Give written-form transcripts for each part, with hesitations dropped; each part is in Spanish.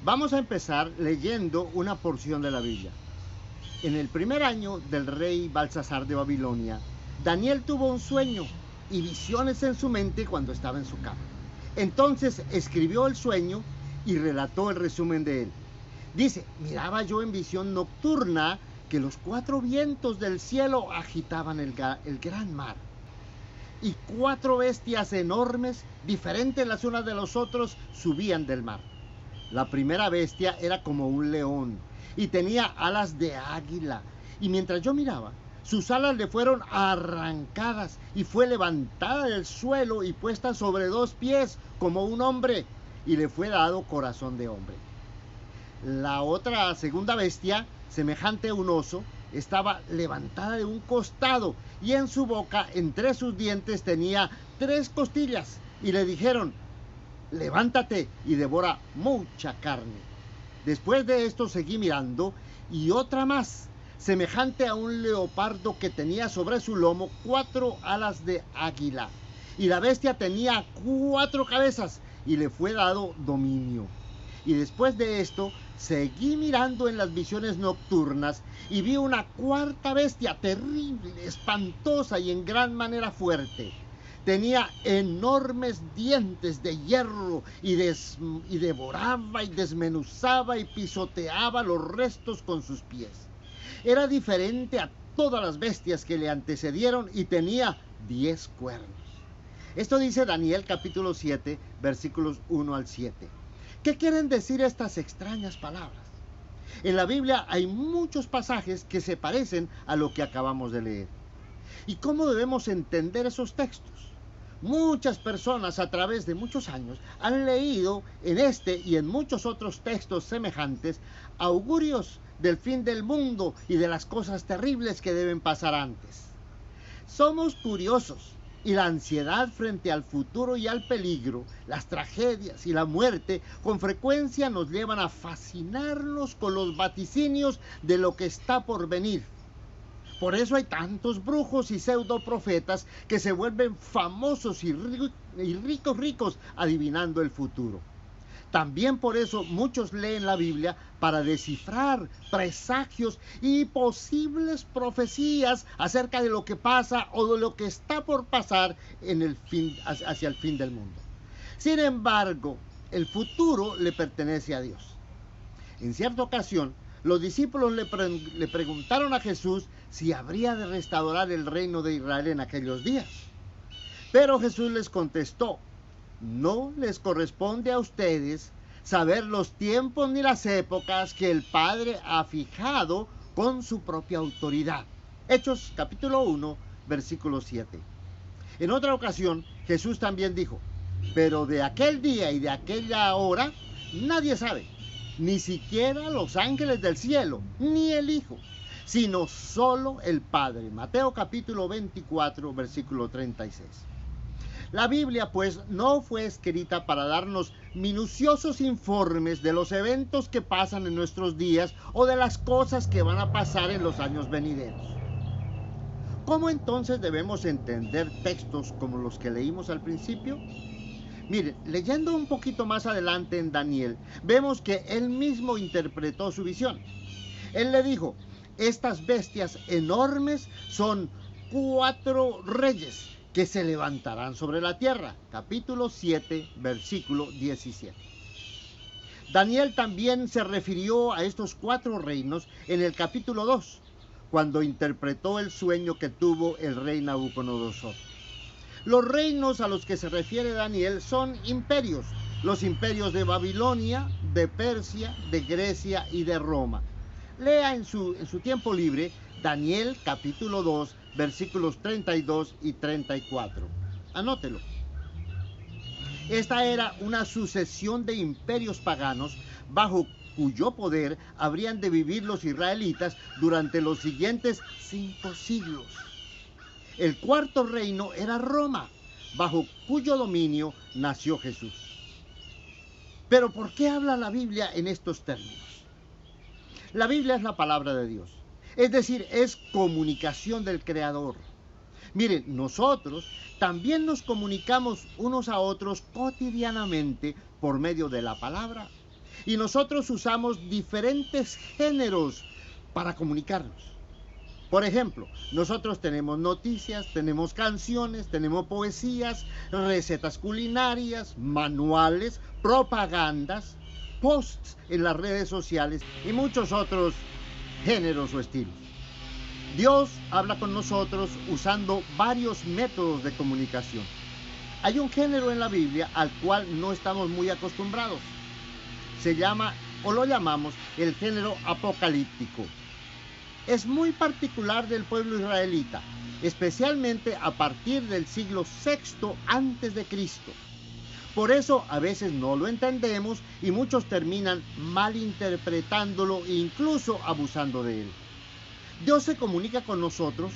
Vamos a empezar leyendo una porción de la Biblia. En el primer año del rey Balsasar de Babilonia, Daniel tuvo un sueño y visiones en su mente cuando estaba en su cama. Entonces escribió el sueño y relató el resumen de él. Dice: miraba yo en visión nocturna que los 4 vientos del cielo agitaban el gran mar, y 4 bestias enormes, diferentes las unas de los otros, subían del mar. La primera bestia era como un león y tenía alas de águila, y mientras yo miraba, sus alas le fueron arrancadas y fue levantada del suelo y puesta sobre 2 pies como un hombre, y le fue dado corazón de hombre. La otra segunda bestia, semejante a un oso, estaba levantada de un costado, y en su boca, entre sus dientes, tenía 3 costillas, y le dijeron: levántate y devora mucha carne. Después de esto seguí mirando, y otra más, semejante a un leopardo, que tenía sobre su lomo 4 alas de águila, y la bestia tenía 4 cabezas, y le fue dado dominio. Y después de esto seguí mirando en las visiones nocturnas, y vi una 4ª bestia, terrible, espantosa y en gran manera fuerte. Tenía enormes dientes de hierro, y devoraba y desmenuzaba y pisoteaba los restos con sus pies. Era diferente a todas las bestias que le antecedieron, y tenía 10 cuernos. Esto dice Daniel capítulo 7, versículos 1 al 7. ¿Qué quieren decir estas extrañas palabras? En la Biblia hay muchos pasajes que se parecen a lo que acabamos de leer. ¿Y cómo debemos entender esos textos? Muchas personas a través de muchos años han leído en este y en muchos otros textos semejantes augurios del fin del mundo y de las cosas terribles que deben pasar antes. Somos curiosos, y la ansiedad frente al futuro y al peligro, las tragedias y la muerte con frecuencia nos llevan a fascinarnos con los vaticinios de lo que está por venir. Por eso hay tantos brujos y pseudoprofetas que se vuelven famosos y ricos adivinando el futuro. También por eso muchos leen la Biblia para descifrar presagios y posibles profecías acerca de lo que pasa o de lo que está por pasar hacia el fin del mundo. Sin embargo, el futuro le pertenece a Dios. En cierta ocasión, los discípulos le preguntaron a Jesús si habría de restaurar el reino de Israel en aquellos días. Pero Jesús les contestó: no les corresponde a ustedes saber los tiempos ni las épocas que el Padre ha fijado con su propia autoridad. Hechos capítulo 1, versículo 7. En otra ocasión, Jesús también dijo: pero de aquel día y de aquella hora nadie sabe, ni siquiera los ángeles del cielo, ni el Hijo, sino solo el Padre. Mateo capítulo 24, versículo 36. La Biblia, pues, no fue escrita para darnos minuciosos informes de los eventos que pasan en nuestros días o de las cosas que van a pasar en los años venideros. ¿Cómo entonces debemos entender textos como los que leímos al principio? Miren, leyendo un poquito más adelante en Daniel, vemos que él mismo interpretó su visión. Él le dijo: estas bestias enormes son 4 reyes que se levantarán sobre la tierra. Capítulo 7, versículo 17. Daniel también se refirió a estos 4 reinos en el capítulo 2, cuando interpretó el sueño que tuvo el rey Nabucodonosor. Los reinos a los que se refiere Daniel son imperios: los imperios de Babilonia, de Persia, de Grecia y de Roma. Lea en su tiempo libre Daniel capítulo 2, versículos 32 y 34. Anótelo. Esta era una sucesión de imperios paganos bajo cuyo poder habrían de vivir los israelitas durante los siguientes 5 siglos. El 4º reino era Roma, bajo cuyo dominio nació Jesús. Pero ¿por qué habla la Biblia en estos términos? La Biblia es la palabra de Dios, es decir, es comunicación del Creador. Miren, nosotros también nos comunicamos unos a otros cotidianamente por medio de la palabra. Y nosotros usamos diferentes géneros para comunicarnos. Por ejemplo, nosotros tenemos noticias, tenemos canciones, tenemos poesías, recetas culinarias, manuales, propagandas, posts en las redes sociales y muchos otros géneros o estilos. Dios habla con nosotros usando varios métodos de comunicación. Hay un género en la Biblia al cual no estamos muy acostumbrados. Se llama, o lo llamamos, el género apocalíptico. Es muy particular del pueblo israelita, especialmente a partir del siglo VI antes de Cristo. Por eso a veces no lo entendemos y muchos terminan malinterpretándolo e incluso abusando de él. Dios se comunica con nosotros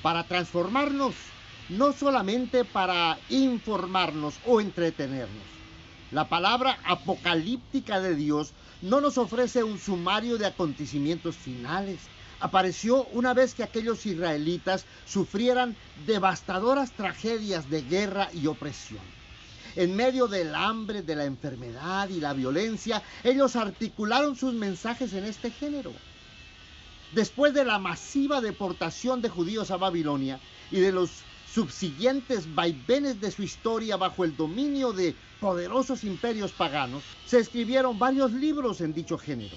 para transformarnos, no solamente para informarnos o entretenernos. La palabra apocalíptica de Dios no nos ofrece un sumario de acontecimientos finales. Apareció una vez que aquellos israelitas sufrieran devastadoras tragedias de guerra y opresión. En medio del hambre, de la enfermedad y la violencia, ellos articularon sus mensajes en este género. Después de la masiva deportación de judíos a Babilonia y de los subsiguientes vaivenes de su historia bajo el dominio de poderosos imperios paganos, se escribieron varios libros en dicho género.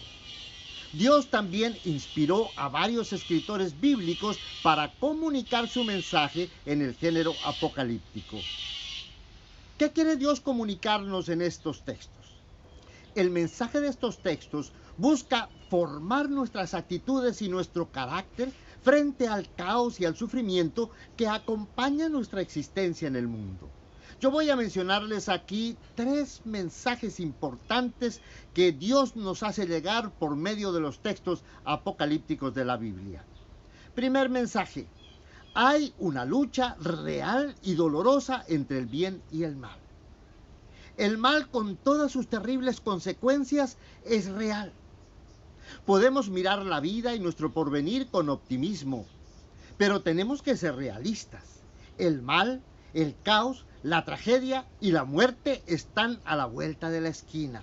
Dios también inspiró a varios escritores bíblicos para comunicar su mensaje en el género apocalíptico. ¿Qué quiere Dios comunicarnos en estos textos? El mensaje de estos textos busca formar nuestras actitudes y nuestro carácter frente al caos y al sufrimiento que acompaña nuestra existencia en el mundo. Yo voy a mencionarles aquí 3 mensajes importantes que Dios nos hace llegar por medio de los textos apocalípticos de la Biblia. Primer mensaje: hay una lucha real y dolorosa entre el bien y el mal. El mal, con todas sus terribles consecuencias, es real. Podemos mirar la vida y nuestro porvenir con optimismo, pero tenemos que ser realistas. El mal, el caos, la tragedia y la muerte están a la vuelta de la esquina.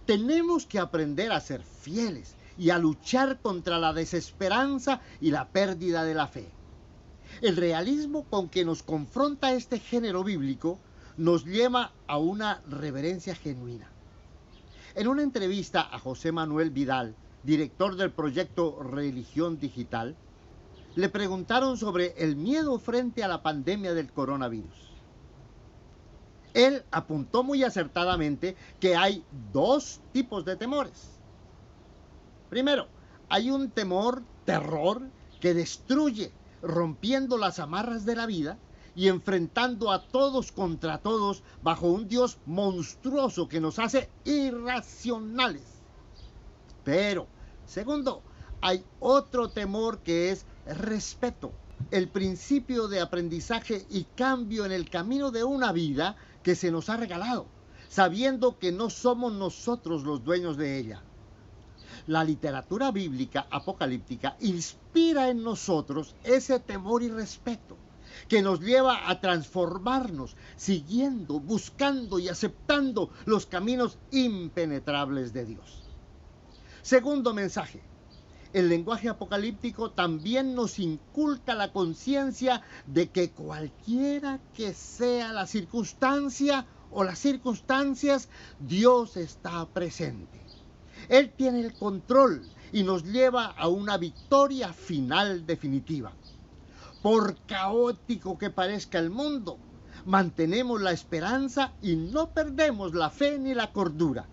Tenemos que aprender a ser fieles y a luchar contra la desesperanza y la pérdida de la fe. El realismo con que nos confronta este género bíblico nos lleva a una reverencia genuina. En una entrevista a José Manuel Vidal, director del proyecto Religión Digital, le preguntaron sobre el miedo frente a la pandemia del coronavirus. Él apuntó muy acertadamente que hay 2 tipos de temores. Primero, hay un terror que destruye, rompiendo las amarras de la vida y enfrentando a todos contra todos bajo un Dios monstruoso que nos hace irracionales. Pero, segundo, hay otro temor que es respeto, el principio de aprendizaje y cambio en el camino de una vida que se nos ha regalado, sabiendo que no somos nosotros los dueños de ella. La literatura bíblica apocalíptica inspira en nosotros ese temor y respeto que nos lleva a transformarnos, siguiendo, buscando y aceptando los caminos impenetrables de Dios. Segundo mensaje: el lenguaje apocalíptico también nos inculca la conciencia de que cualquiera que sea la circunstancia o las circunstancias, Dios está presente. Él tiene el control y nos lleva a una victoria final definitiva. Por caótico que parezca el mundo, mantenemos la esperanza y no perdemos la fe ni la cordura.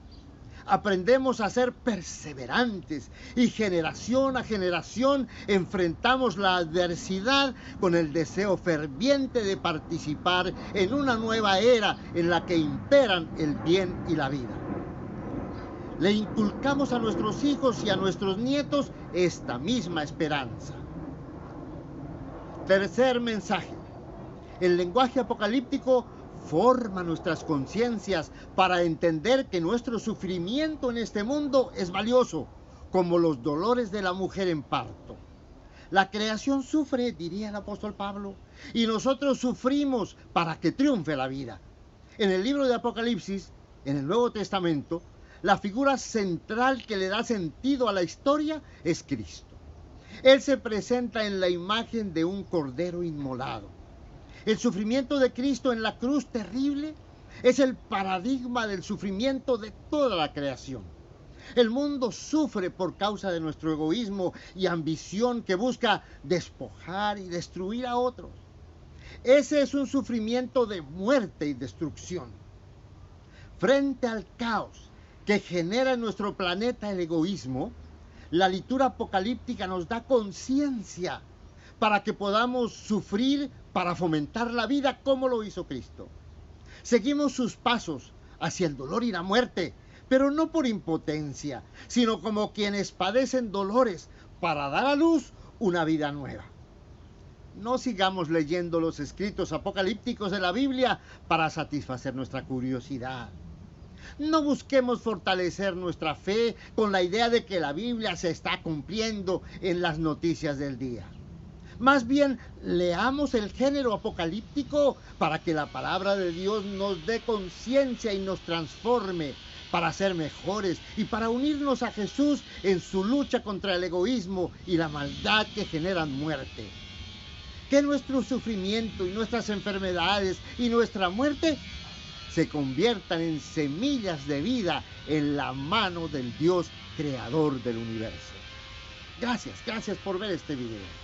Aprendemos a ser perseverantes y generación a generación enfrentamos la adversidad con el deseo ferviente de participar en una nueva era en la que imperan el bien y la vida. Le inculcamos a nuestros hijos y a nuestros nietos esta misma esperanza. Tercer mensaje: el lenguaje apocalíptico forma nuestras conciencias para entender que nuestro sufrimiento en este mundo es valioso, como los dolores de la mujer en parto. La creación sufre, diría el apóstol Pablo, y nosotros sufrimos para que triunfe la vida. En el libro de Apocalipsis, en el Nuevo Testamento, la figura central que le da sentido a la historia es Cristo. Él se presenta en la imagen de un cordero inmolado. El sufrimiento de Cristo en la cruz terrible es el paradigma del sufrimiento de toda la creación. El mundo sufre por causa de nuestro egoísmo y ambición que busca despojar y destruir a otros. Ese es un sufrimiento de muerte y destrucción. Frente al caos que genera en nuestro planeta el egoísmo, la lectura apocalíptica nos da conciencia para que podamos sufrir para fomentar la vida como lo hizo Cristo. Seguimos sus pasos hacia el dolor y la muerte, pero no por impotencia, sino como quienes padecen dolores para dar a luz una vida nueva. No sigamos leyendo los escritos apocalípticos de la Biblia para satisfacer nuestra curiosidad. No busquemos fortalecer nuestra fe con la idea de que la Biblia se está cumpliendo en las noticias del día. Más bien, leamos el género apocalíptico para que la palabra de Dios nos dé conciencia y nos transforme para ser mejores y para unirnos a Jesús en su lucha contra el egoísmo y la maldad que generan muerte. Que nuestro sufrimiento y nuestras enfermedades y nuestra muerte se conviertan en semillas de vida en la mano del Dios creador del universo. Gracias por ver este video.